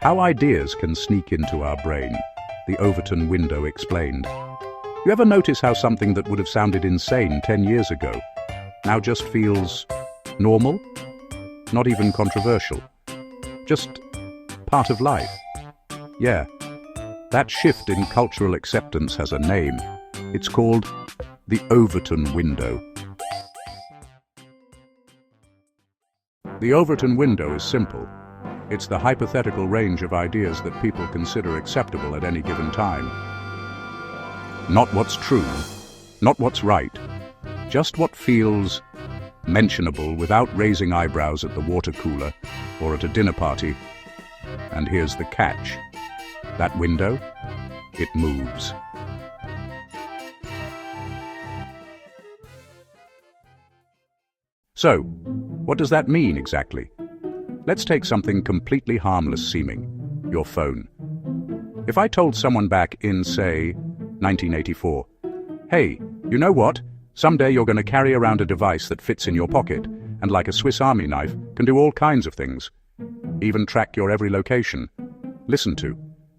How ideas can sneak into our brain, the Overton Window explained. You ever notice how something that would have sounded insane 10 years ago now just feels normal? Not even controversial. Just part of life. Yeah, that shift in cultural acceptance has a name. It's called the Overton Window. The Overton Window is simple. It's the hypothetical range of ideas that people consider acceptable at any given time. Not what's true, not what's right, just what feels mentionable without raising eyebrows at the water cooler or at a dinner party. And here's the catch. That window, it moves. So, what does that mean exactly? Let's take something completely harmless seeming, your phone. If I told someone back in, say, 1984, hey, you know what? Someday you're going to carry around a device that fits in your pocket and, like a Swiss Army knife, can do all kinds of things. Even track your every location, listen to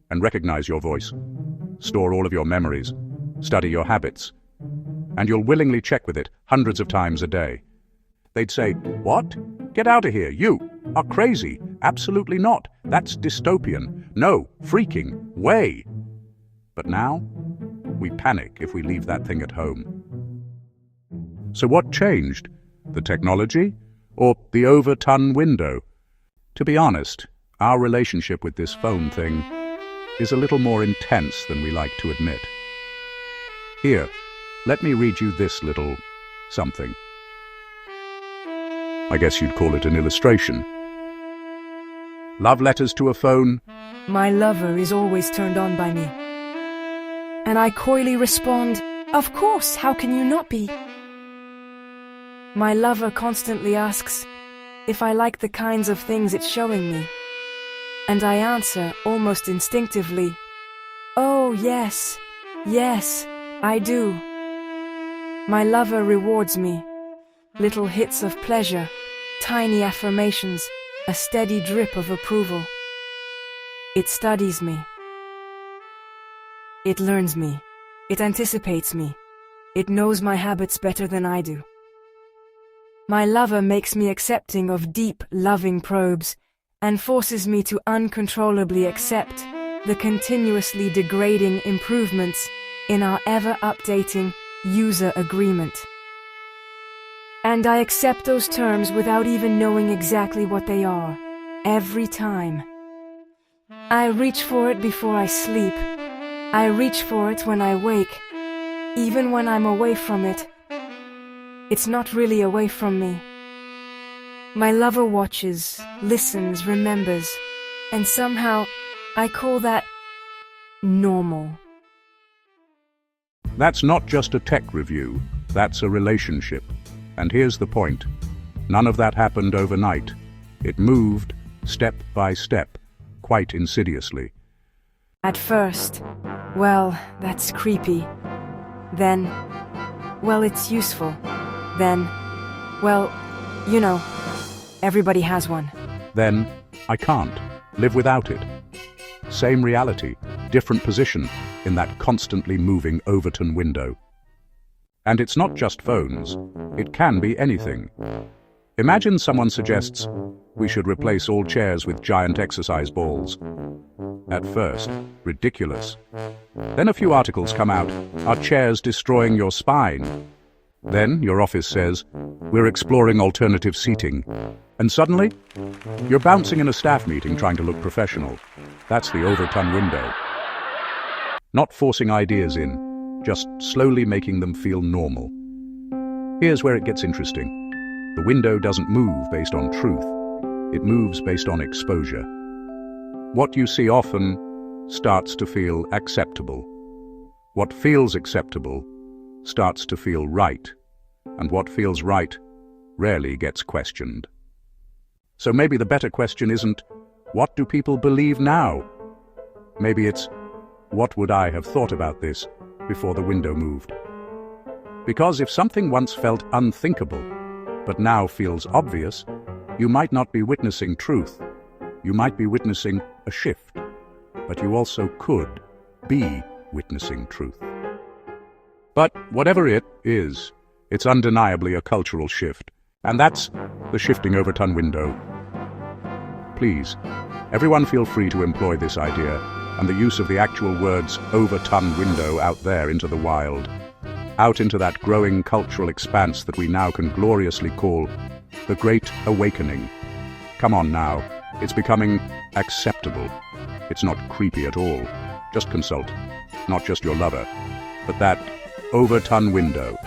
and recognize your voice, store all of your memories, study your habits, and you'll willingly check with it hundreds of times a day. They'd say, what? Get out of here, you are crazy. Absolutely not. That's dystopian. No, freaking way. But now, we panic if we leave that thing at home. So what changed? The technology or the Overton Window? To be honest, our relationship with this phone thing is a little more intense than we like to admit. Here, let me read you this little something. I guess you'd call it an illustration. Love letters to a phone. My lover is always turned on by me. And I coyly respond, of course, how can you not be? My lover constantly asks if I like the kinds of things it's showing me. And I answer almost instinctively, oh yes, yes, I do. My lover rewards me. Little hits of pleasure, tiny affirmations, a steady drip of approval. It studies me. It learns me. It anticipates me. It knows my habits better than I do. My lover makes me accepting of deep, loving probes and forces me to uncontrollably accept the continuously degrading improvements in our ever-updating user agreement. And I accept those terms without even knowing exactly what they are, every time. I reach for it before I sleep. I reach for it when I wake. Even when I'm away from it, it's not really away from me. My lover watches, listens, remembers, and somehow I call that normal. That's not just a tech review, that's a relationship. And here's the point. None of that happened overnight. It moved step by step, quite insidiously. At first, well, that's creepy. Then, well, it's useful. Then, well, you know, everybody has one. Then, I can't live without it. Same reality, different position in that constantly moving Overton window. And it's not just phones, it can be anything. Imagine someone suggests we should replace all chairs with giant exercise balls. At first, ridiculous. Then a few articles come out, are chairs destroying your spine? Then your office says, we're exploring alternative seating. And suddenly, you're bouncing in a staff meeting trying to look professional. That's the Overton Window. Not forcing ideas in, just slowly making them feel normal. Here's where it gets interesting. The window doesn't move based on truth. It moves based on exposure. What you see often starts to feel acceptable. What feels acceptable starts to feel right. And what feels right rarely gets questioned. So maybe the better question isn't, what do people believe now? Maybe it's, what would I have thought about this before the window moved? Because if something once felt unthinkable, but now feels obvious, you might not be witnessing truth. You might be witnessing a shift, but you also could be witnessing truth. But whatever it is, it's undeniably a cultural shift, and that's the shifting Overton window. Please, everyone feel free to employ this idea and the use of the actual words Overton window out there into the wild, out into that growing cultural expanse that we now can gloriously call the Great Awakening. Come on now, it's becoming acceptable. It's not creepy at all. Just consult, not just your lover, but that Overton window.